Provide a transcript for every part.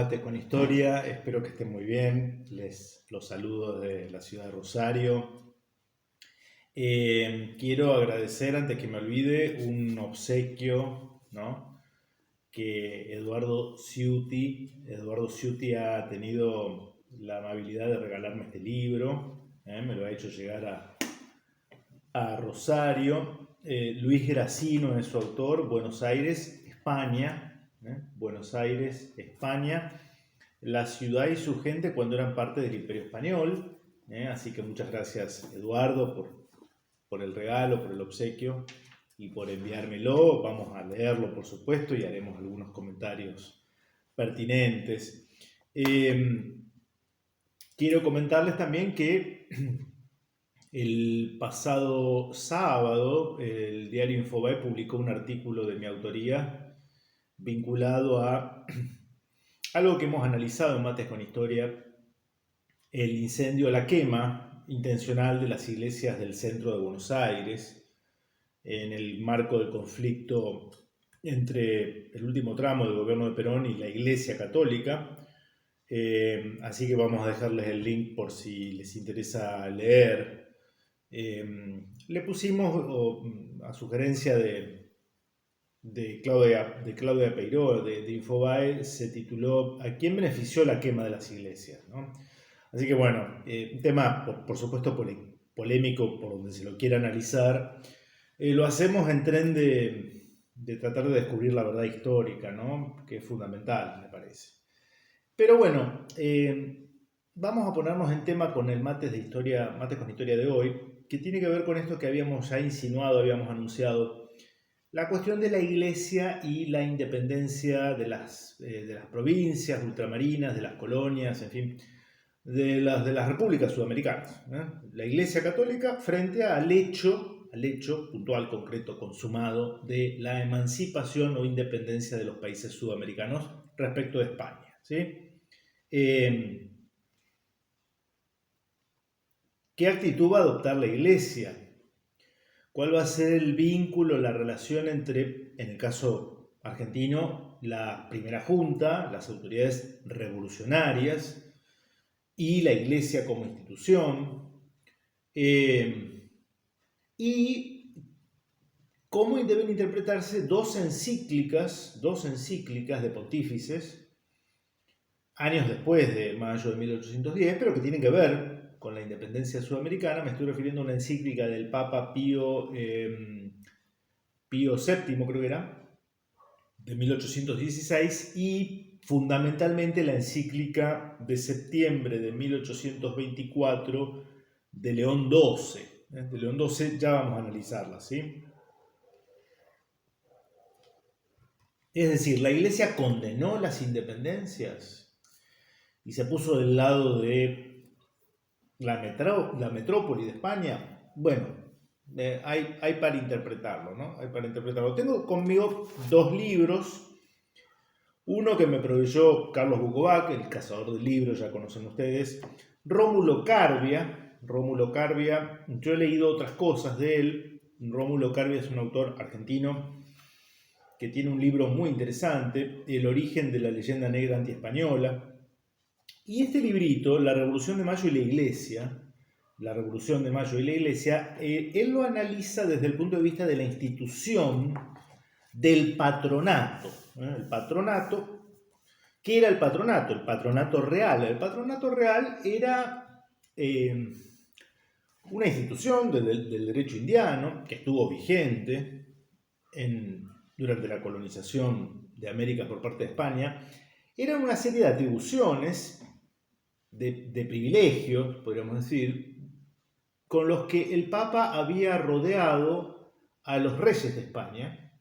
Mates con Historia, espero que estén muy bien. Les los saludo desde la ciudad de Rosario. Quiero agradecer, antes que me olvide, un obsequio, ¿no? Que Eduardo Ciuti ha tenido la amabilidad de regalarme este libro. Me lo ha hecho llegar a Rosario. Luis Gracino es su autor, Buenos Aires, España. Buenos Aires, España. La ciudad y su gente cuando eran parte del Imperio Español. Así que muchas gracias, Eduardo, por el regalo, por el obsequio y por enviármelo. Vamos a leerlo, por supuesto, y haremos algunos comentarios pertinentes. Quiero comentarles también que el pasado sábado el diario Infobae publicó un artículo de mi autoría vinculado a algo que hemos analizado en Mates con Historia, el incendio, la quema intencional de las iglesias del centro de Buenos Aires en el marco del conflicto entre el último tramo del gobierno de Perón y la Iglesia Católica. Así que vamos a dejarles el link por si les interesa leer. Le pusimos a sugerencia de Claudia Peiró, de Infobae, se tituló ¿A quién benefició la quema de las iglesias? ¿No? Así que bueno, un tema por supuesto polémico por donde se lo quiera analizar. Lo hacemos en tren de tratar de descubrir la verdad histórica, ¿no? Que es fundamental, me parece. Pero bueno, vamos a ponernos en tema con el Mates con Historia de hoy, que tiene que ver con esto que habíamos ya insinuado, habíamos anunciado, la cuestión de la iglesia y la independencia de las provincias ultramarinas, de las colonias, en fin, de las repúblicas sudamericanas. La iglesia católica frente al hecho puntual, concreto, consumado de la emancipación o independencia de los países sudamericanos respecto de España. ¿Sí? ¿Qué actitud va a adoptar la iglesia? ¿Cuál va a ser el vínculo, la relación entre, en el caso argentino, la primera junta, las autoridades revolucionarias y la iglesia como institución? Y cómo deben interpretarse dos encíclicas de pontífices, años después de mayo de 1810, pero que tienen que ver con la independencia sudamericana. Me estoy refiriendo a una encíclica del Papa Pío VII, creo que era, de 1816, y fundamentalmente la encíclica de septiembre de 1824 de León XII. De León XII ya vamos a analizarla, ¿sí? Es decir, la Iglesia condenó las independencias y se puso del lado de la metrópoli de España. Bueno, hay para interpretarlo, ¿no? Hay para interpretarlo. Tengo conmigo dos libros. Uno que me proveyó Carlos Bukovac, el cazador de libros, ya conocen ustedes. Rómulo Carbia, yo he leído otras cosas de él. Rómulo Carbia es un autor argentino que tiene un libro muy interesante, El origen de la leyenda negra antiespañola. Y este librito, La Revolución de Mayo y la Iglesia, él lo analiza desde el punto de vista de la institución del patronato. El patronato, ¿qué era el patronato? El patronato real. El patronato real era una institución del derecho indiano que estuvo vigente durante la colonización de América por parte de España. Era una serie de atribuciones, de privilegios, podríamos decir, con los que el Papa había rodeado a los reyes de España,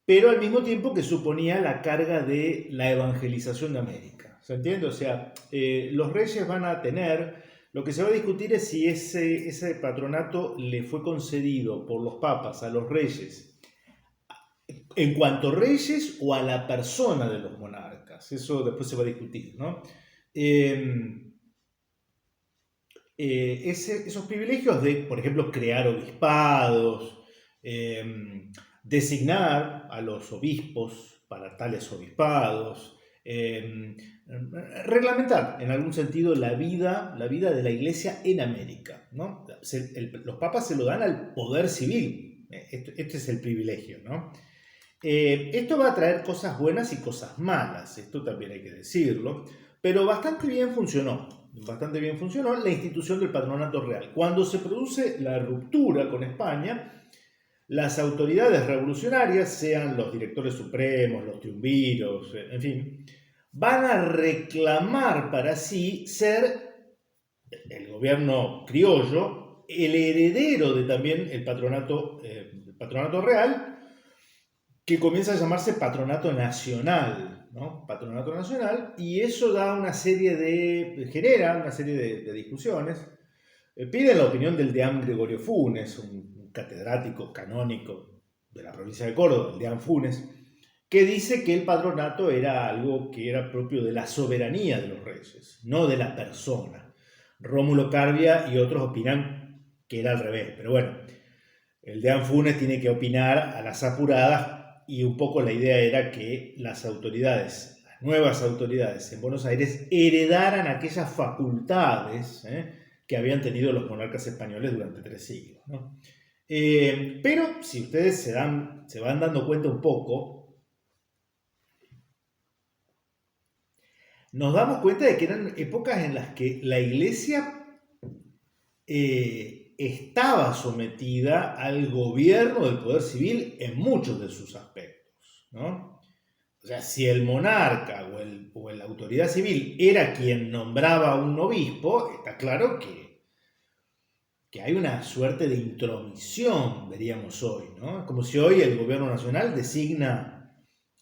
pero al mismo tiempo que suponía la carga de la evangelización de América. ¿Se entiende? O sea, los reyes van a tener, lo que se va a discutir es si ese patronato le fue concedido por los papas a los reyes en cuanto a reyes o a la persona de los monarcas. Eso después se va a discutir, ¿no? Esos privilegios de, por ejemplo, crear obispados, designar a los obispos para tales obispados, eh, reglamentar en algún sentido la vida de la iglesia en América, ¿no? Los papas se lo dan al poder civil, este es el privilegio, ¿no? Esto va a traer cosas buenas y cosas malas, esto también hay que decirlo, pero bastante bien funcionó la institución del patronato real. Cuando se produce la ruptura con España, las autoridades revolucionarias, sean los directores supremos, los triunviros, en fin, van a reclamar para sí ser el gobierno criollo, el heredero de también el patronato real, que comienza a llamarse patronato nacional, ¿no? Patronato nacional, y eso genera una serie de discusiones. Piden la opinión del deán Gregorio Funes, un catedrático canónico de la provincia de Córdoba, el deán Funes, que dice que el patronato era algo que era propio de la soberanía de los reyes, no de la persona. Rómulo Carbia y otros opinan que era al revés, pero bueno, el deán Funes tiene que opinar a las apuradas, y un poco la idea era que las nuevas autoridades en Buenos Aires heredaran aquellas facultades que habían tenido los monarcas españoles durante 3 siglos, ¿no? Pero si ustedes se van dando cuenta un poco, nos damos cuenta de que eran épocas en las que la iglesia estaba sometida al gobierno del poder civil en muchos de sus aspectos, ¿no? O sea, si el monarca o la autoridad civil era quien nombraba a un obispo, está claro que hay una suerte de intromisión, veríamos hoy, ¿no? Como si hoy el gobierno nacional designa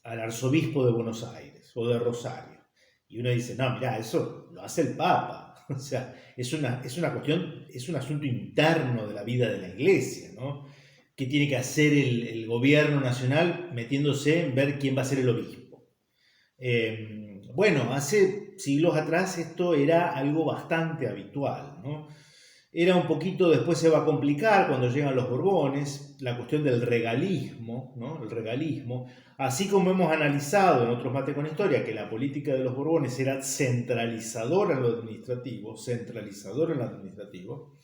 al arzobispo de Buenos Aires o de Rosario. Y uno dice, no, mirá, eso lo hace el Papa. O sea, es una cuestión, es un asunto interno de la vida de la iglesia, ¿no? ¿Qué tiene que hacer el gobierno nacional metiéndose en ver quién va a ser el obispo? Bueno, hace siglos atrás esto era algo bastante habitual, ¿no? Era un poquito, después se va a complicar cuando llegan los Borbones, la cuestión del regalismo, ¿no? El regalismo, así como hemos analizado en otros Mate con Historia que la política de los Borbones era centralizadora en lo administrativo,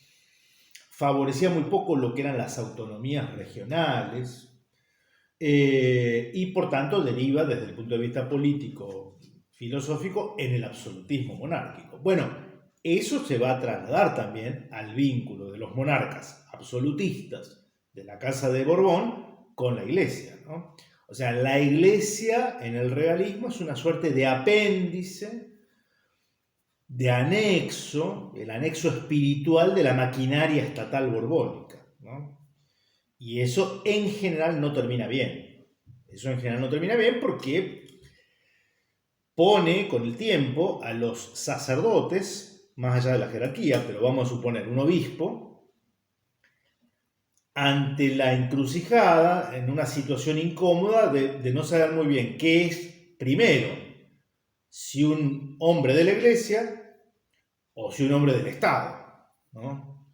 favorecía muy poco lo que eran las autonomías regionales, y por tanto deriva desde el punto de vista político, filosófico, en el absolutismo monárquico. Bueno, eso se va a trasladar también al vínculo de los monarcas absolutistas de la Casa de Borbón con la Iglesia, ¿no? O sea, la Iglesia en el regalismo es una suerte de apéndice, de anexo, el anexo espiritual de la maquinaria estatal borbónica, ¿no? Y eso en general no termina bien. Porque pone con el tiempo a los sacerdotes, más allá de la jerarquía, pero vamos a suponer un obispo, ante la encrucijada, en una situación incómoda de no saber muy bien qué es primero, si un hombre de la iglesia o si un hombre del Estado, ¿no?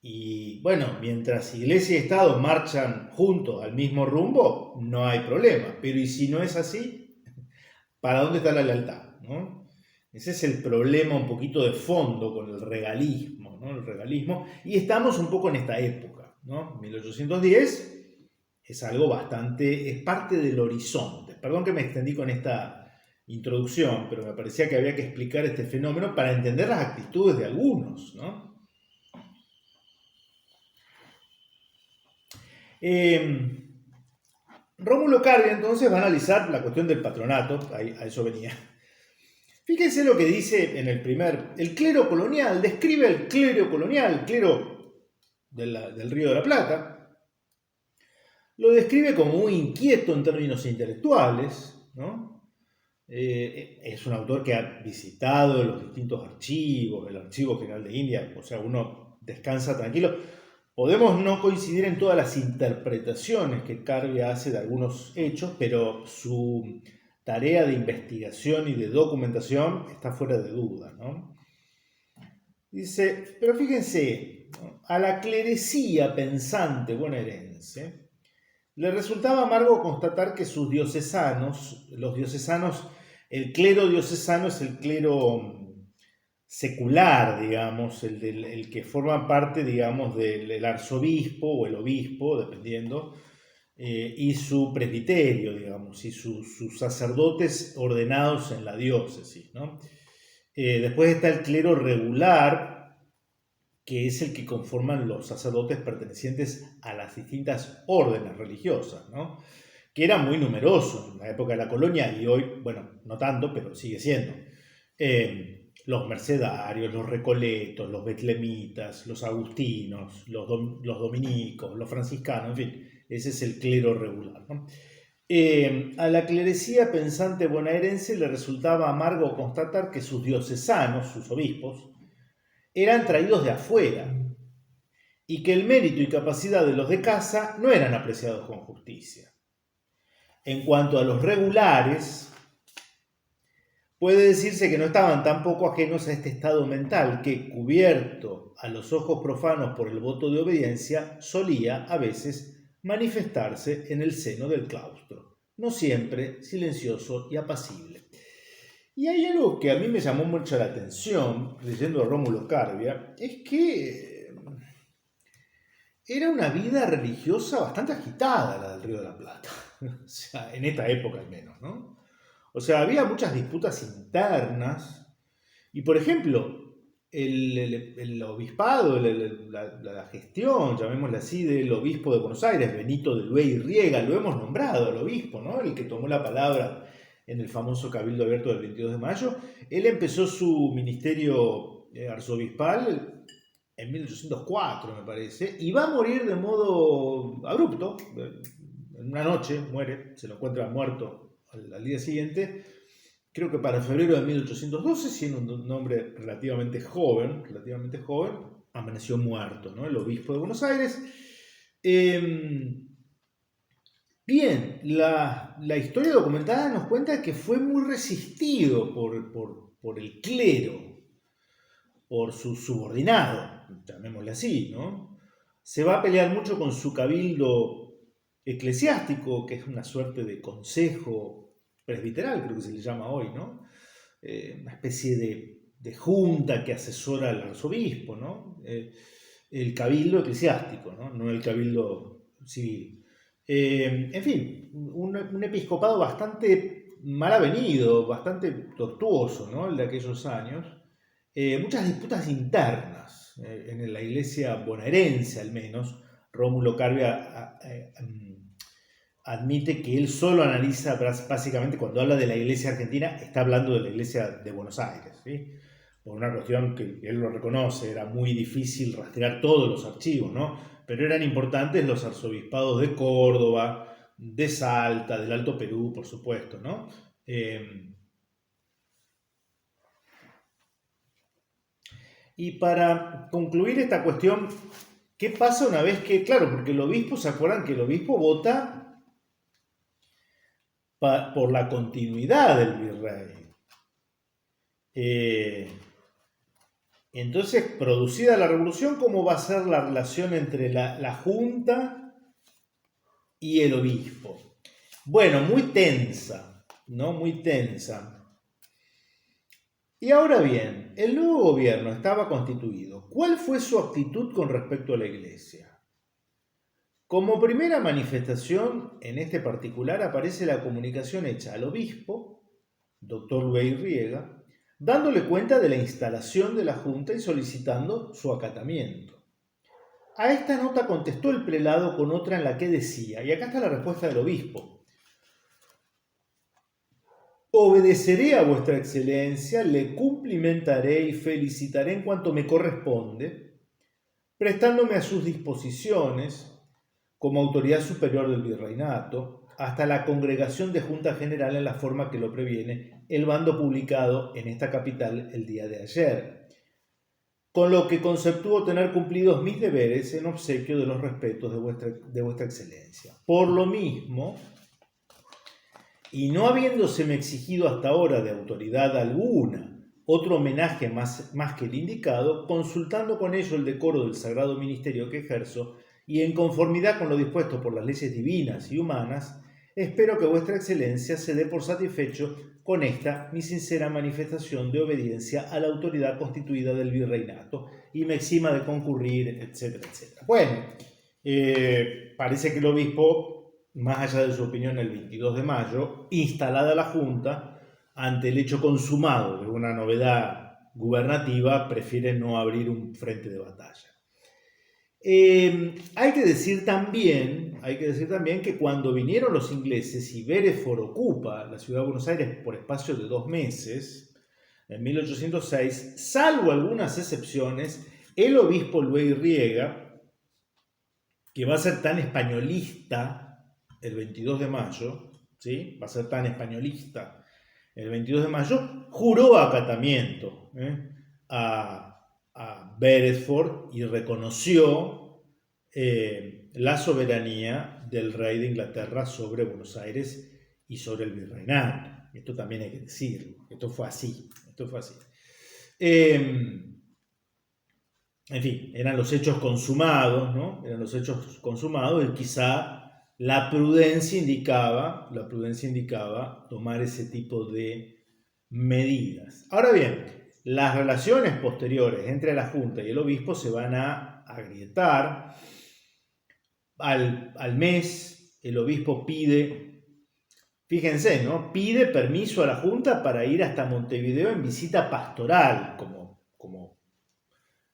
Y bueno, mientras iglesia y Estado marchan juntos al mismo rumbo, no hay problema, pero ¿y si no es así? ¿Para dónde está la lealtad, ¿no? Ese es el problema un poquito de fondo con el regalismo, ¿no? El regalismo, y estamos un poco en esta época, ¿no? 1810 es algo es parte del horizonte. Perdón que me extendí con esta introducción, pero me parecía que había que explicar este fenómeno para entender las actitudes de algunos, ¿no? Rómulo Carbia entonces va a analizar la cuestión del patronato, a eso venía. Fíjense lo que dice en el clero colonial, describe el clero colonial, el clero del Río de la Plata, lo describe como muy inquieto en términos intelectuales, ¿no? Es un autor que ha visitado los distintos archivos, el Archivo General de India, o sea, uno descansa tranquilo. Podemos no coincidir en todas las interpretaciones que Carbia hace de algunos hechos, pero su tarea de investigación y de documentación está fuera de duda, ¿no? Dice, pero fíjense, ¿no? A la clerecía pensante bonaerense le resultaba amargo constatar que los diocesanos El clero diocesano es el clero secular, digamos, el que forma parte, digamos, del arzobispo o el obispo, dependiendo, y su presbiterio, digamos, y sus sacerdotes ordenados en la diócesis, ¿no? Después está el clero regular, que es el que conforman los sacerdotes pertenecientes a las distintas órdenes religiosas, ¿no? Que era muy numeroso en la época de la colonia y hoy, bueno, no tanto, pero sigue siendo. Los mercedarios, los recoletos, los betlemitas, los agustinos, los dominicos, los franciscanos, en fin, ese es el clero regular, ¿no? A la clerecía pensante bonaerense le resultaba amargo constatar que sus diocesanos, sus obispos, eran traídos de afuera y que el mérito y capacidad de los de casa no eran apreciados con justicia. En cuanto a los regulares, puede decirse que no estaban tampoco ajenos a este estado mental que, cubierto a los ojos profanos por el voto de obediencia, solía, a veces, manifestarse en el seno del claustro, no siempre silencioso y apacible. Y hay algo que a mí me llamó mucho la atención, leyendo a Rómulo Carbia, es que era una vida religiosa bastante agitada la del Río de la Plata, o sea, en esta época al menos, ¿no? O sea, había muchas disputas internas y, por ejemplo, el obispado, la gestión, llamémosla así, del obispo de Buenos Aires, Benito de Luey y Riega, lo hemos nombrado al obispo, ¿no? El que tomó la palabra en el famoso Cabildo Abierto del 22 de mayo. Él empezó su ministerio arzobispal en 1804, me parece, y va a morir de modo abrupto. En una noche muere, se lo encuentra muerto al día siguiente, creo que para febrero de 1812, siendo un hombre relativamente joven, amaneció muerto, ¿no? El obispo de Buenos Aires. Bien, la historia documentada nos cuenta que fue muy resistido por el clero, por su subordinado, llamémosle así, ¿no? Se va a pelear mucho con su cabildo eclesiástico, que es una suerte de consejo presbiteral, creo que se le llama hoy, ¿no? Una especie de junta que asesora al arzobispo, ¿no? El cabildo eclesiástico, ¿no? No el cabildo civil. En fin, un episcopado bastante mal avenido, bastante tortuoso, ¿no? El de aquellos años. Muchas disputas internas en la iglesia bonaerense, al menos. Rómulo Carbia admite que él solo analiza, básicamente cuando habla de la iglesia argentina, está hablando de la iglesia de Buenos Aires, ¿sí? Por una cuestión que él lo reconoce, era muy difícil rastrear todos los archivos, ¿no? Pero eran importantes los arzobispados de Córdoba, de Salta, del Alto Perú, por supuesto, ¿no? Y para concluir esta cuestión, ¿qué pasa una vez que, claro, porque el obispo, ¿se acuerdan que el obispo vota por la continuidad del virrey? Entonces, producida la revolución, ¿cómo va a ser la relación entre la junta y el obispo? Bueno, muy tensa, ¿no? Muy tensa. Y ahora bien, el nuevo gobierno estaba constituido. ¿Cuál fue su actitud con respecto a la iglesia? Como primera manifestación, en este particular, aparece la comunicación hecha al obispo, doctor Luey Riega, dándole cuenta de la instalación de la Junta y solicitando su acatamiento. A esta nota contestó el prelado con otra en la que decía, y acá está la respuesta del obispo: obedeceré a vuestra excelencia, le cumplimentaré y felicitaré en cuanto me corresponde, prestándome a sus disposiciones como autoridad superior del virreinato, hasta la congregación de Junta General en la forma que lo previene el bando publicado en esta capital el día de ayer, con lo que conceptúo tener cumplidos mis deberes en obsequio de los respetos de vuestra excelencia. Por lo mismo, y no habiéndoseme exigido hasta ahora de autoridad alguna otro homenaje más que el indicado, consultando con ello el decoro del sagrado ministerio que ejerzo, y en conformidad con lo dispuesto por las leyes divinas y humanas, Espero que vuestra excelencia se dé por satisfecho con esta mi sincera manifestación de obediencia a la autoridad constituida del virreinato y me exima de concurrir, etcétera, etcétera. Bueno, parece que el obispo, más allá de su opinión el 22 de mayo, instalada la Junta, ante el hecho consumado de una novedad gubernativa, prefiere no abrir un frente de batalla. Hay que decir también que cuando vinieron los ingleses y Beresford ocupa la ciudad de Buenos Aires por espacio de 2 meses, en 1806, salvo algunas excepciones, el obispo Luis Riega, que va a ser tan españolista el 22 de mayo, ¿sí? Va a ser tan españolista el 22 de mayo, juró acatamiento a Beresford y reconoció la soberanía del rey de Inglaterra sobre Buenos Aires y sobre el virreinato. Esto también hay que decirlo. Esto fue así. En fin, eran los hechos consumados, ¿no? Eran los hechos consumados y quizá la prudencia indicaba tomar ese tipo de medidas. Ahora bien, las relaciones posteriores entre la Junta y el obispo se van a agrietar. Al mes, el obispo pide, fíjense, ¿no? Pide permiso a la Junta para ir hasta Montevideo en visita pastoral, como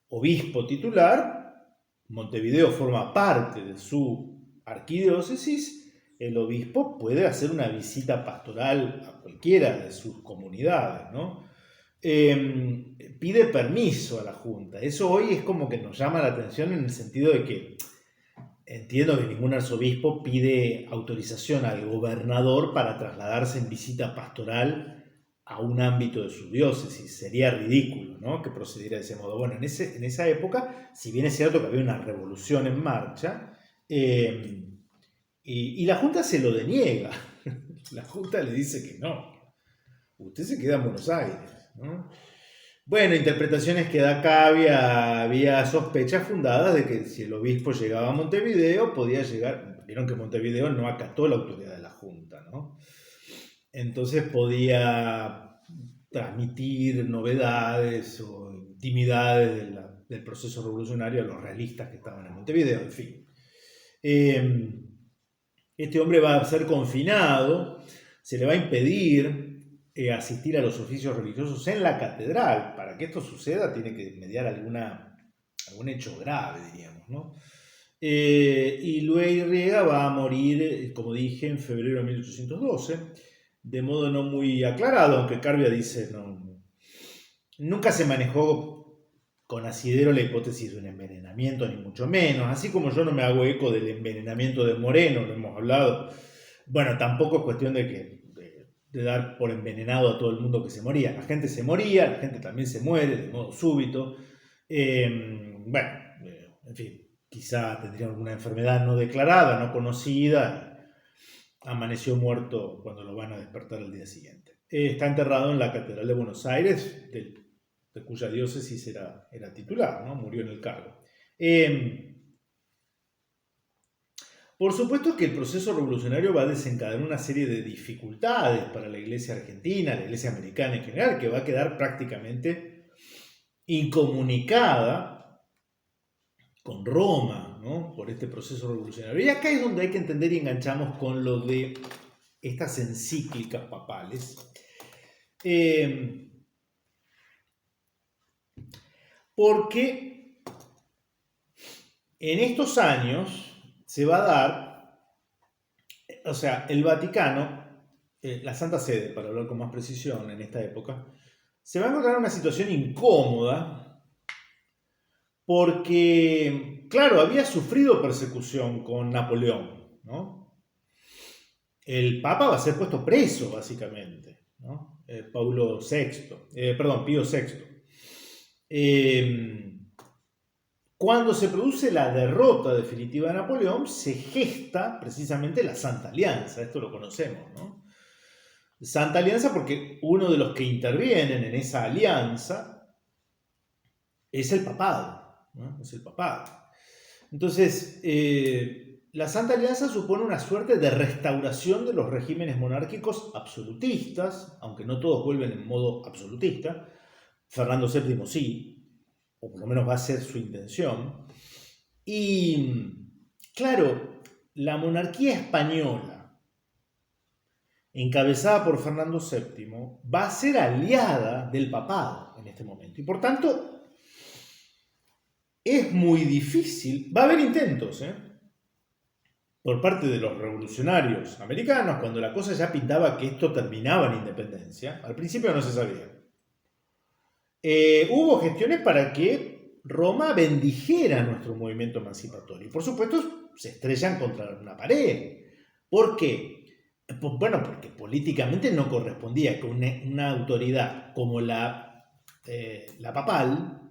obispo titular. Montevideo forma parte de su arquidiócesis. El obispo puede hacer una visita pastoral a cualquiera de sus comunidades, ¿no? Pide permiso a la Junta. Eso hoy es como que nos llama la atención en el sentido de que entiendo que ningún arzobispo pide autorización al gobernador para trasladarse en visita pastoral a un ámbito de su diócesis. Sería ridículo, ¿no?, que procediera de ese modo. Bueno, en esa época, si bien es cierto que había una revolución en marcha, y la Junta se lo deniega. La Junta le dice que no. Usted se queda en Buenos Aires, ¿no? Bueno, interpretaciones que da acá había sospechas fundadas de que si el obispo llegaba a Montevideo, podía llegar. Vieron que Montevideo no acató la autoridad de la Junta, ¿no? Entonces podía transmitir novedades o intimidades del proceso revolucionario a los realistas que estaban en Montevideo, en fin. Este hombre va a ser confinado, se le va a impedir asistir a los oficios religiosos en la catedral. Para que esto suceda tiene que mediar algún hecho grave, diríamos, ¿no? Y Luis Riega va a morir, como dije, en febrero de 1812, de modo no muy aclarado, aunque Carbia dice nunca se manejó con asidero la hipótesis de un envenenamiento, ni mucho menos, así como yo no me hago eco del envenenamiento de Moreno, lo hemos hablado. Bueno, tampoco es cuestión de dar por envenenado a todo el mundo que se moría. La gente se moría, la gente también se muere de modo súbito. En fin, quizá tendría alguna enfermedad no declarada, no conocida. Amaneció muerto cuando lo van a despertar al día siguiente. Está enterrado en la Catedral de Buenos Aires, de cuya diócesis era titular, ¿no? Murió en el cargo. Por supuesto que el proceso revolucionario va a desencadenar una serie de dificultades para la Iglesia argentina, la Iglesia americana en general, que va a quedar prácticamente incomunicada con Roma, ¿no?, por este proceso revolucionario. Y acá es donde hay que entender y enganchamos con lo de estas encíclicas papales. Porque en estos años se va a dar, o sea, el Vaticano, la Santa Sede, para hablar con más precisión en esta época, se va a encontrar en una situación incómoda porque, claro, había sufrido persecución con Napoleón, ¿no? El Papa va a ser puesto preso, básicamente, ¿no? Pío VI. Cuando se produce la derrota definitiva de Napoleón, se gesta precisamente la Santa Alianza. Esto lo conocemos, ¿no? Santa Alianza porque uno de los que intervienen en esa alianza es el papado, ¿no? Es el papado. Entonces, la Santa Alianza supone una suerte de restauración de los regímenes monárquicos absolutistas, aunque no todos vuelven en modo absolutista. Fernando VII sí, o por lo menos va a ser su intención. Y claro, la monarquía española, encabezada por Fernando VII, va a ser aliada del papado en este momento. Y por tanto, es muy difícil, va a haber intentos, por parte de los revolucionarios americanos, cuando la cosa ya pintaba que esto terminaba en independencia. Al principio no se sabía. Hubo gestiones para que Roma bendijera nuestro movimiento emancipatorio. Y por supuesto se estrellan contra una pared. ¿Por qué? Bueno, porque políticamente no correspondía que una autoridad como la papal,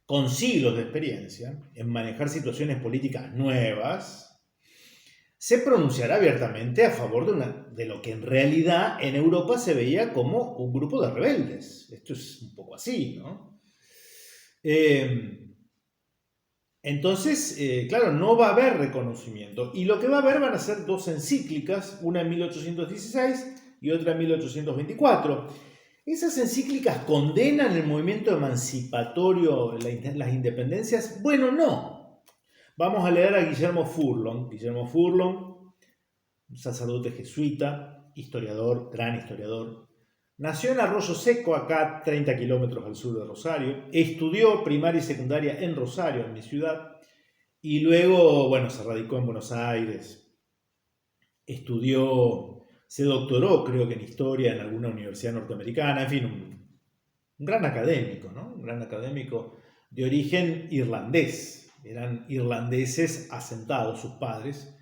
con siglos de experiencia en manejar situaciones políticas nuevas, se pronunciará abiertamente a favor de lo que en realidad en Europa se veía como un grupo de rebeldes. Esto es un poco así, ¿no? Entonces, claro, no va a haber reconocimiento. Y lo que va a haber van a ser dos encíclicas, una en 1816 y otra en 1824. ¿Esas encíclicas condenan el movimiento emancipatorio, las independencias? Bueno, no. Vamos a leer a Guillermo Furlong. Guillermo Furlong, un sacerdote jesuita, historiador, gran historiador. Nació en Arroyo Seco, acá 30 kilómetros al sur de Rosario. Estudió primaria y secundaria en Rosario, en mi ciudad. Y luego, bueno, se radicó en Buenos Aires. Se doctoró, creo que en historia, en alguna universidad norteamericana. En fin, un gran académico, ¿no? Un gran académico de origen irlandés. Eran irlandeses asentados, sus padres,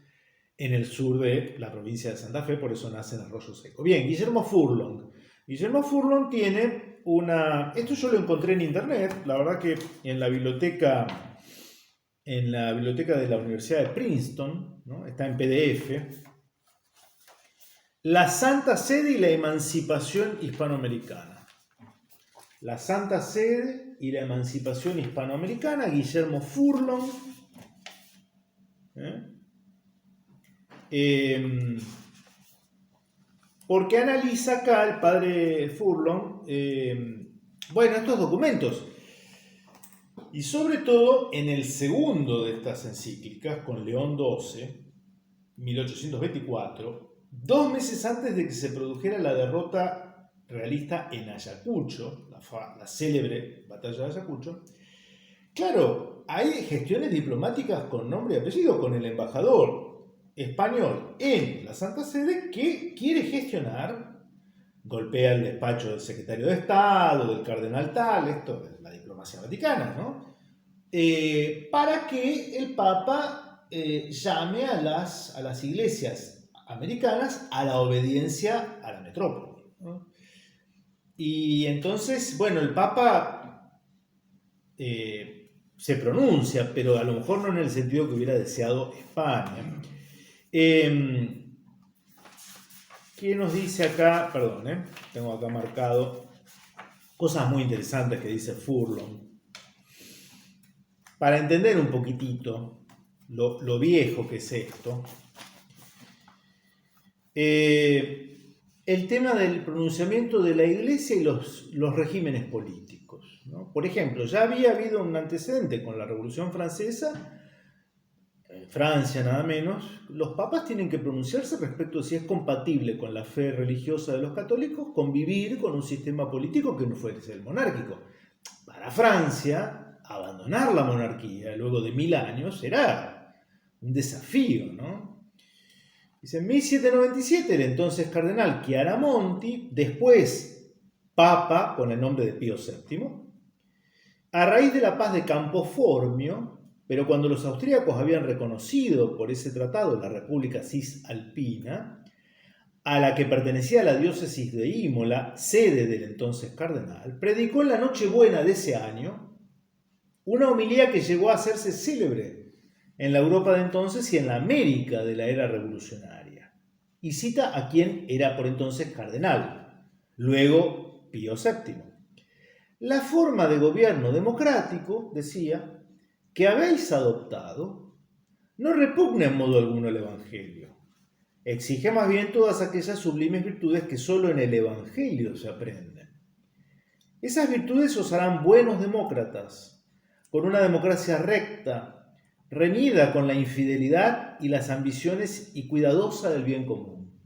en el sur de la provincia de Santa Fe, por eso nace en Arroyo Seco. Bien, Guillermo Furlong. Guillermo Furlong tiene una... Esto yo lo encontré en internet, la verdad que en la biblioteca de la Universidad de Princeton, ¿no? Está en PDF. La Santa Sede y la Emancipación Hispanoamericana. La Santa Sede y la Emancipación Hispanoamericana, Guillermo Furlong. Porque analiza acá el padre Furlong, estos documentos. Y sobre todo en el segundo de estas encíclicas, con León XII, 1824, 2 meses antes de que se produjera la derrota realista en Ayacucho, la célebre batalla de Ayacucho. Claro, hay gestiones diplomáticas con nombre y apellido, con el embajador español en la Santa Sede que quiere gestionar, golpea el despacho del secretario de Estado, del cardenal tal, esto es la diplomacia vaticana, ¿no? Para que el Papa llame a las iglesias americanas a la obediencia a la metrópoli, ¿no? Y entonces, bueno, el Papa se pronuncia, pero a lo mejor no en el sentido que hubiera deseado España. ¿Qué nos dice acá? Perdón, tengo acá marcado cosas muy interesantes que dice Furlong. Para entender un poquitito lo viejo que es esto, el tema del pronunciamiento de la Iglesia y los regímenes políticos, ¿no? Por ejemplo, ya había habido un antecedente con la Revolución Francesa, en Francia nada menos. Los papas tienen que pronunciarse respecto a si es compatible con la fe religiosa de los católicos convivir con un sistema político que no fuese el monárquico. Para Francia, abandonar la monarquía luego de 1000 años era un desafío, ¿no? Dice, en 1797 el entonces cardenal Chiaramonti, después papa con el nombre de Pío VII, a raíz de la paz de Campoformio, pero cuando los austríacos habían reconocido por ese tratado la República Cisalpina, a la que pertenecía la diócesis de Imola, sede del entonces cardenal, predicó en la Nochebuena de ese año una homilía que llegó a hacerse célebre en la Europa de entonces y en la América de la era revolucionaria. Y cita a quien era por entonces cardenal, luego Pío VII. La forma de gobierno democrático, decía, que habéis adoptado no repugna en modo alguno el Evangelio. Exige más bien todas aquellas sublimes virtudes que solo en el Evangelio se aprenden. Esas virtudes os harán buenos demócratas, con una democracia recta, reñida con la infidelidad y las ambiciones y cuidadosa del bien común.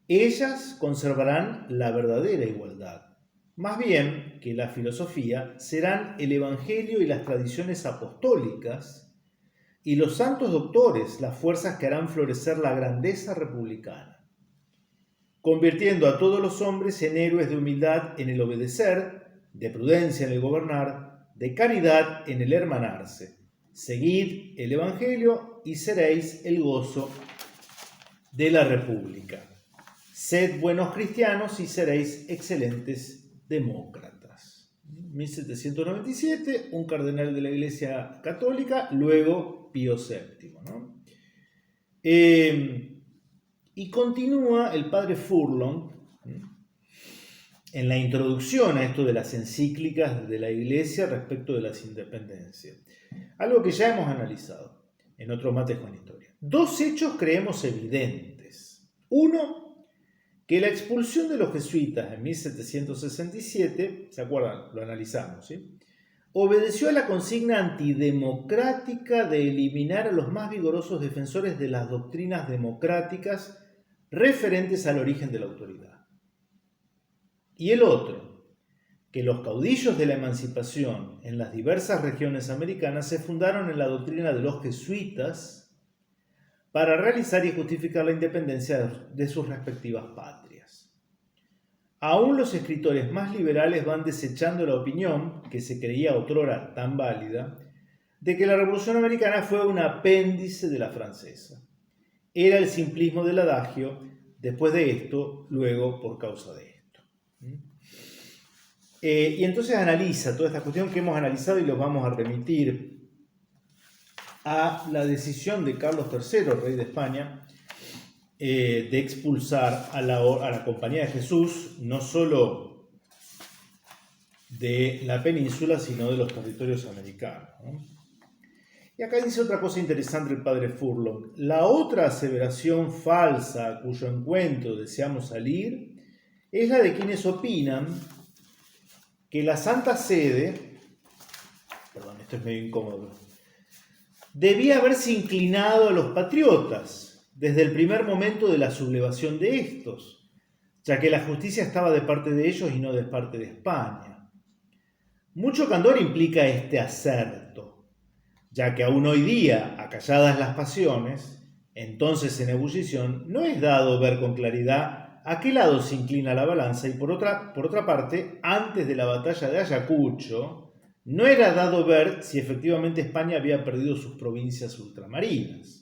Ellas conservarán la verdadera igualdad. Más bien que la filosofía serán el Evangelio y las tradiciones apostólicas, y los santos doctores las fuerzas que harán florecer la grandeza republicana, convirtiendo a todos los hombres en héroes de humildad en el obedecer, de prudencia en el gobernar, de caridad en el hermanarse. Seguid el Evangelio y seréis el gozo de la República. Sed buenos cristianos y seréis excelentes demócratas. 1797, un cardenal de la Iglesia Católica, luego Pío VII, ¿no? Y continúa el padre Furlong en la introducción a esto de las encíclicas de la Iglesia respecto de las independencias. Algo que ya hemos analizado en otros mates con historia. Dos hechos creemos evidentes. Uno, que la expulsión de los jesuitas en 1767, ¿se acuerdan? Lo analizamos, ¿sí? Obedeció a la consigna antidemocrática de eliminar a los más vigorosos defensores de las doctrinas democráticas referentes al origen de la autoridad. Y el otro, que los caudillos de la emancipación en las diversas regiones americanas se fundaron en la doctrina de los jesuitas para realizar y justificar la independencia de sus respectivas patrias. Aún los escritores más liberales van desechando la opinión, que se creía otrora tan válida, de que la Revolución Americana fue un apéndice de la francesa. Era el simplismo del adagio, después de esto, luego por causa de esto. Y entonces analiza toda esta cuestión que hemos analizado y los vamos a remitir a la decisión de Carlos III, rey de España, de expulsar a la Compañía de Jesús, no solo de la península, sino de los territorios americanos, ¿no? Y acá dice otra cosa interesante el padre Furlong. La otra aseveración falsa a cuyo encuentro deseamos salir es la de quienes opinan que la Santa Sede, perdón, esto es medio incómodo, debía haberse inclinado a los patriotas desde el primer momento de la sublevación de estos, ya que la justicia estaba de parte de ellos y no de parte de España. Mucho candor implica este acerto, ya que aún hoy día, acalladas las pasiones, entonces en ebullición, no es dado ver con claridad a qué lado se inclina la balanza y por otra parte, antes de la batalla de Ayacucho, no era dado ver si efectivamente España había perdido sus provincias ultramarinas.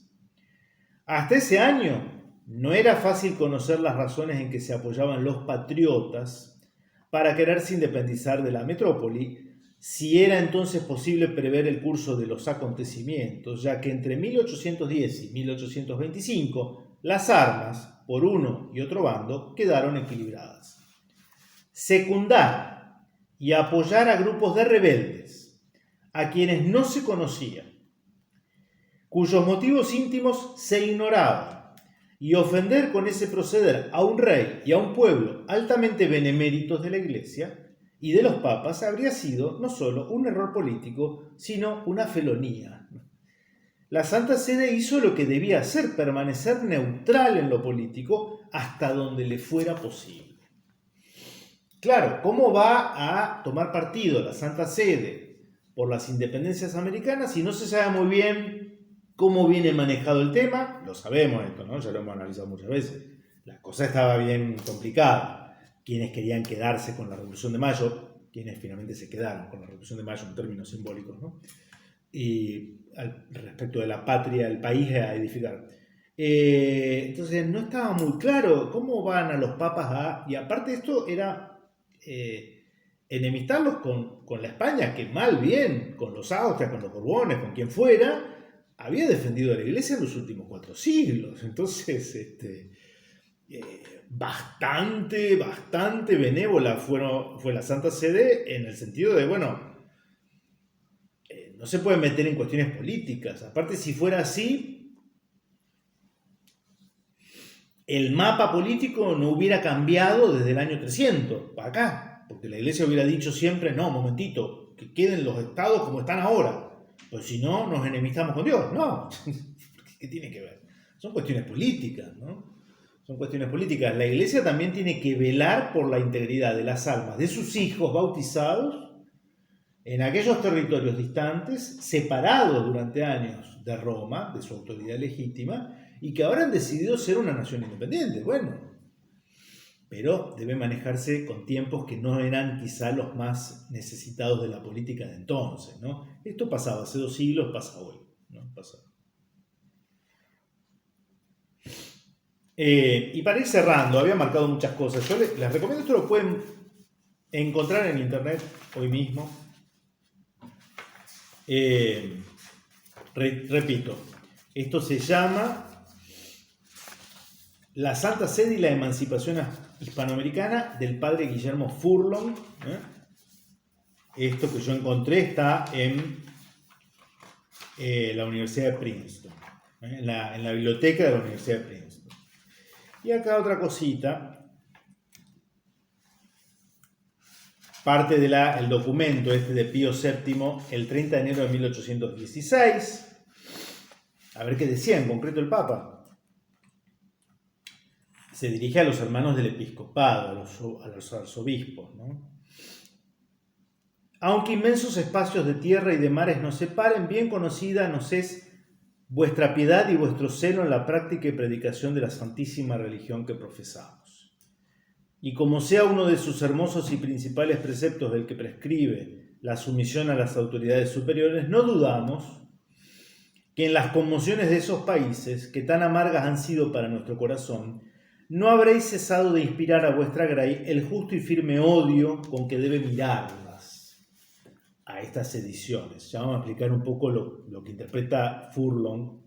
Hasta ese año no era fácil conocer las razones en que se apoyaban los patriotas para quererse independizar de la metrópoli, si era entonces posible prever el curso de los acontecimientos, ya que entre 1810 y 1825 las armas, por uno y otro bando, quedaron equilibradas. Secundar y apoyar a grupos de rebeldes, a quienes no se conocían, cuyos motivos íntimos se ignoraban, y ofender con ese proceder a un rey y a un pueblo altamente beneméritos de la Iglesia y de los papas habría sido no solo un error político, sino una felonía. La Santa Sede hizo lo que debía hacer, permanecer neutral en lo político hasta donde le fuera posible. Claro, ¿cómo va a tomar partido la Santa Sede por las independencias americanas si no se sabe muy bien cómo viene manejado el tema? Lo sabemos esto, ¿no? Ya lo hemos analizado muchas veces. La cosa estaba bien complicada. Quienes querían quedarse con la Revolución de Mayo, quienes finalmente se quedaron con la Revolución de Mayo en términos simbólicos, ¿no? Y respecto de la patria, el país a edificar. Entonces no estaba muy claro cómo van a los papas y aparte esto era enemistarlos con la España, que mal bien, con los Austrias, con los Borbones, con quien fuera, había defendido a la Iglesia en los últimos 4 siglos. Entonces, bastante benévola fue la Santa Sede en el sentido de, bueno, no se puede meter en cuestiones políticas. Aparte, si fuera así, el mapa político no hubiera cambiado desde el año 300 para acá, porque la Iglesia hubiera dicho siempre, no, momentito, que queden los estados como están ahora, pues si no, nos enemistamos con Dios. No, ¿qué tiene que ver? Son cuestiones políticas, ¿no? Son cuestiones políticas. La Iglesia también tiene que velar por la integridad de las almas de sus hijos bautizados en aquellos territorios distantes, separados durante años de Roma, de su autoridad legítima, y que ahora han decidido ser una nación independiente. Bueno, pero debe manejarse con tiempos que no eran quizá los más necesitados de la política de entonces, ¿no? Esto pasaba hace 2 siglos, pasa hoy, ¿no? Pasa. Y para ir cerrando, había marcado muchas cosas. Yo les recomiendo, esto lo pueden encontrar en internet hoy mismo. Repito, esto se llama La Santa Sede y la Emancipación Hispanoamericana, del padre Guillermo Furlong. Esto que yo encontré está en la Universidad de Princeton, en la biblioteca de la Universidad de Princeton. Y acá otra cosita, parte del documento de Pío VII, el 30 de enero de 1816. A ver qué decía en concreto el Papa. Se dirige a los hermanos del episcopado, a los arzobispos, ¿no? Aunque inmensos espacios de tierra y de mares nos separen, bien conocida nos es vuestra piedad y vuestro celo en la práctica y predicación de la santísima religión que profesamos. Y como sea uno de sus hermosos y principales preceptos del que prescribe la sumisión a las autoridades superiores, no dudamos que en las conmociones de esos países, que tan amargas han sido para nuestro corazón, no habréis cesado de inspirar a vuestra grey el justo y firme odio con que debe mirarlas a estas sediciones. Ya vamos a explicar un poco lo que interpreta Furlong.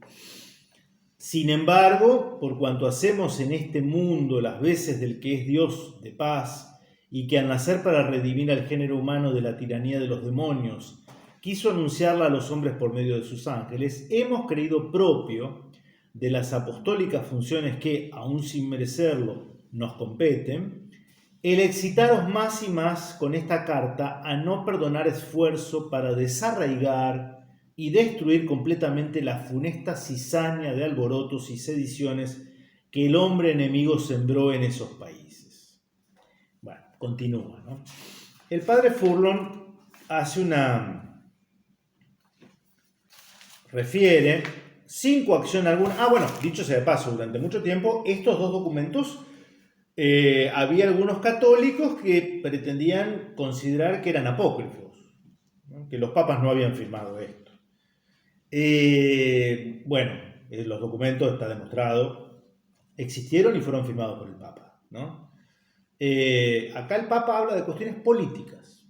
Sin embargo, por cuanto hacemos en este mundo las veces del que es Dios de paz, y que al nacer para redimir al género humano de la tiranía de los demonios, quiso anunciarla a los hombres por medio de sus ángeles, hemos creído propio de las apostólicas funciones que, aún sin merecerlo, nos competen, el excitaros más y más con esta carta a no perdonar esfuerzo para desarraigar y destruir completamente la funesta cizaña de alborotos y sediciones que el hombre enemigo sembró en esos países. Bueno, continúa, ¿no? El padre Furlong refiere, sin coacción alguna. Bueno, dicho sea de paso, durante mucho tiempo estos dos documentos había algunos católicos que pretendían considerar que eran apócrifos, ¿no? Que los papas no habían firmado esto. Los documentos, está demostrado, existieron y fueron firmados por el Papa, ¿no? Acá el Papa habla de cuestiones políticas.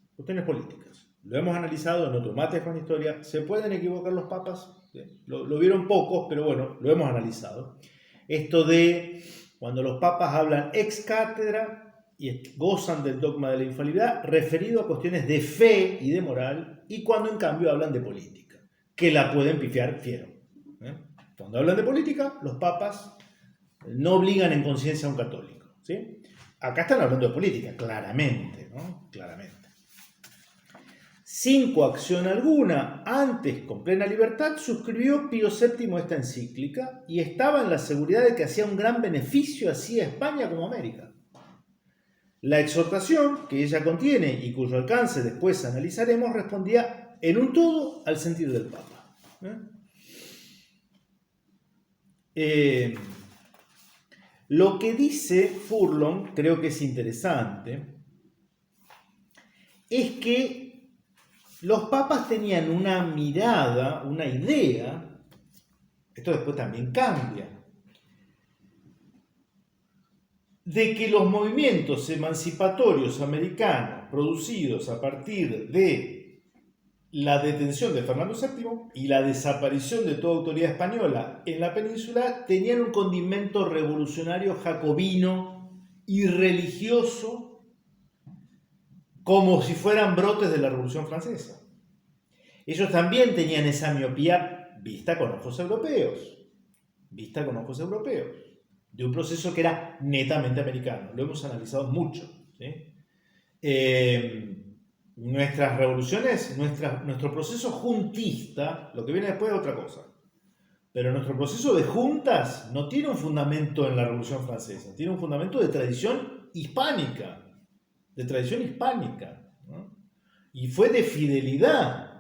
Lo hemos analizado en otro Mates con Historia. ¿Se pueden equivocar los papas? Lo vieron pocos, pero bueno, lo hemos analizado. Esto de cuando los papas hablan ex cátedra y gozan del dogma de la infalibilidad, referido a cuestiones de fe y de moral, y cuando en cambio hablan de política, que la pueden pifiar fiero. Cuando hablan de política, los papas no obligan en conciencia a un católico, ¿sí? Acá están hablando de política, claramente, ¿no? Claramente. Sin coacción alguna, antes con plena libertad, suscribió Pío VII esta encíclica y estaba en la seguridad de que hacía un gran beneficio así a España como a América. La exhortación que ella contiene y cuyo alcance después analizaremos respondía en un todo al sentir del Papa. Lo que dice Furlong, creo que es interesante, es que los papas tenían una mirada, una idea, esto después también cambia, de que los movimientos emancipatorios americanos producidos a partir de la detención de Fernando VII y la desaparición de toda autoridad española en la península tenían un condimento revolucionario jacobino y religioso, como si fueran brotes de la Revolución Francesa. ellos también tenían esa miopía vista con ojos europeos, de un proceso que era netamente americano. Lo hemos analizado mucho, ¿sí? Nuestras revoluciones, nuestro proceso juntista, lo que viene después es otra cosa. Pero nuestro proceso de juntas no tiene un fundamento en la Revolución Francesa, tiene un fundamento de tradición hispánica, ¿no? Y fue de fidelidad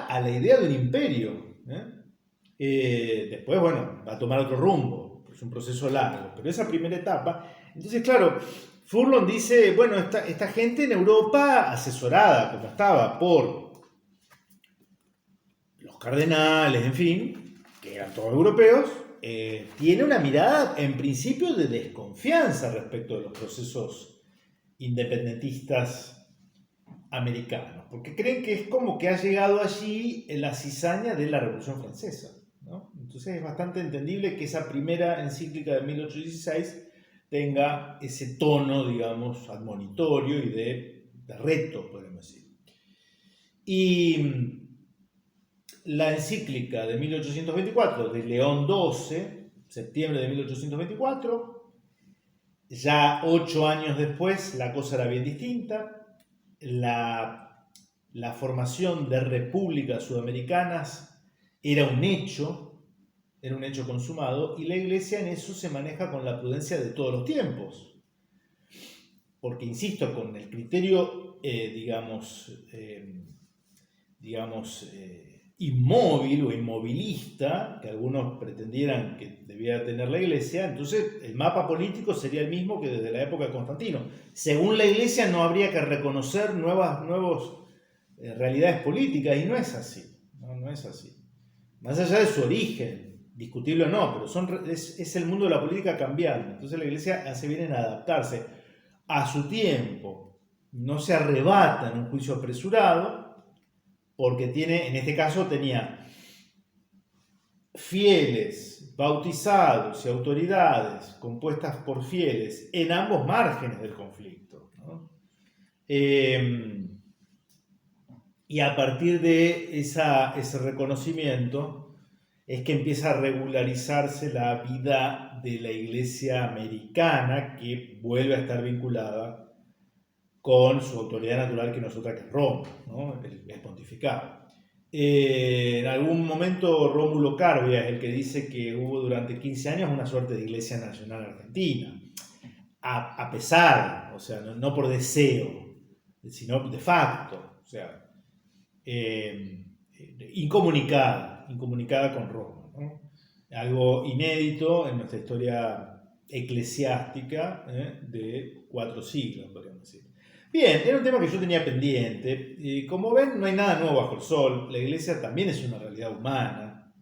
a la idea de un imperio, después, bueno, va a tomar otro rumbo, es un proceso largo, pero esa primera etapa. Entonces, claro, Furlong dice, bueno, esta gente en Europa, asesorada como estaba por los cardenales, en fin, que eran todos europeos, tiene una mirada en principio de desconfianza respecto de los procesos independentistas americanos, porque creen que es como que ha llegado allí la cizaña de la Revolución Francesa, ¿no? Entonces es bastante entendible que esa primera encíclica de 1816 tenga ese tono, digamos, admonitorio y de reto, podemos decir. Y la encíclica de 1824 de León XII, septiembre de 1824, ya 8 años después la cosa era bien distinta. La formación de repúblicas sudamericanas era un hecho consumado, y la Iglesia en eso se maneja con la prudencia de todos los tiempos. Porque, insisto, con el criterio, inmóvil o inmovilista que algunos pretendieran que debía tener la Iglesia, entonces el mapa político sería el mismo que desde la época de Constantino. Según la Iglesia no habría que reconocer nuevas realidades políticas, y no es así, no es así. Más allá de su origen, discutible o no, pero es el mundo de la política cambiando. Entonces la Iglesia hace bien en adaptarse a su tiempo, no se arrebata en un juicio apresurado, porque en este caso tenía fieles, bautizados y autoridades compuestas por fieles en ambos márgenes del conflicto, ¿no? Y a partir de ese reconocimiento es que empieza a regularizarse la vida de la Iglesia americana, que vuelve a estar vinculada con su autoridad natural, que no es otra que Roma, ¿no? El pontificado. En algún momento Rómulo Carbia es el que dice que hubo durante 15 años una suerte de Iglesia Nacional Argentina, a pesar, o sea, no por deseo, sino de facto, o sea, incomunicada con Roma, ¿no? Algo inédito en nuestra historia eclesiástica, de 4 siglos, podríamos decir. Bien, era un tema que yo tenía pendiente. Y como ven, no hay nada nuevo bajo el sol. La Iglesia también es una realidad humana.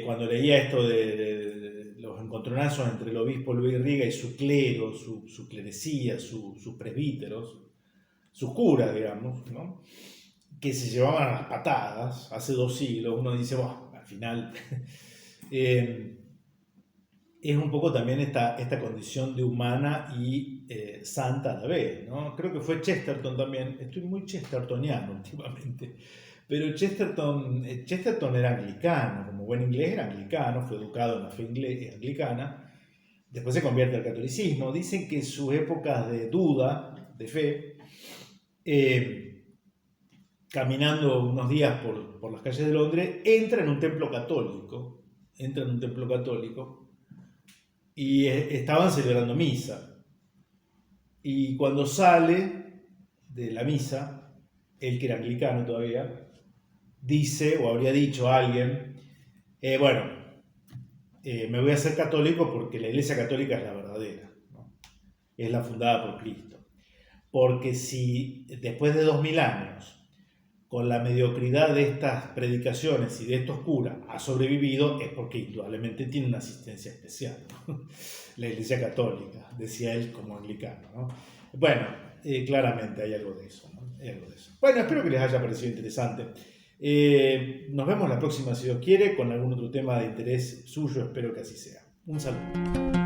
Cuando leía esto de los encontronazos entre el obispo Luis Riga y su clero, su clerecía, sus presbíteros, sus curas, digamos, ¿no?, que se llevaban a las patadas hace 2 siglos, uno dice, bueno, al final es un poco también esta condición de humana y santa a la vez, ¿no? Creo que fue Chesterton también, estoy muy chestertoniano últimamente, pero Chesterton era anglicano, como buen inglés era anglicano, fue educado en la fe anglicana, después se convierte al catolicismo. Dicen que sus épocas de duda, de fe, caminando unos días por las calles de Londres, entra en un templo católico, y estaban celebrando misa. Y cuando sale de la misa, él, que era anglicano todavía, dice, o habría dicho a alguien, me voy a hacer católico porque la Iglesia Católica es la verdadera, ¿no? Es la fundada por Cristo. Porque si después de 2000 años, con la mediocridad de estas predicaciones y de estos curas, ha sobrevivido, es porque indudablemente tiene una asistencia especial, ¿no? La Iglesia Católica, decía él como anglicano, ¿no? Bueno, claramente hay algo de eso, ¿no? Bueno, espero que les haya parecido interesante. Nos vemos la próxima, si Dios quiere, con algún otro tema de interés suyo. Espero que así sea. Un saludo.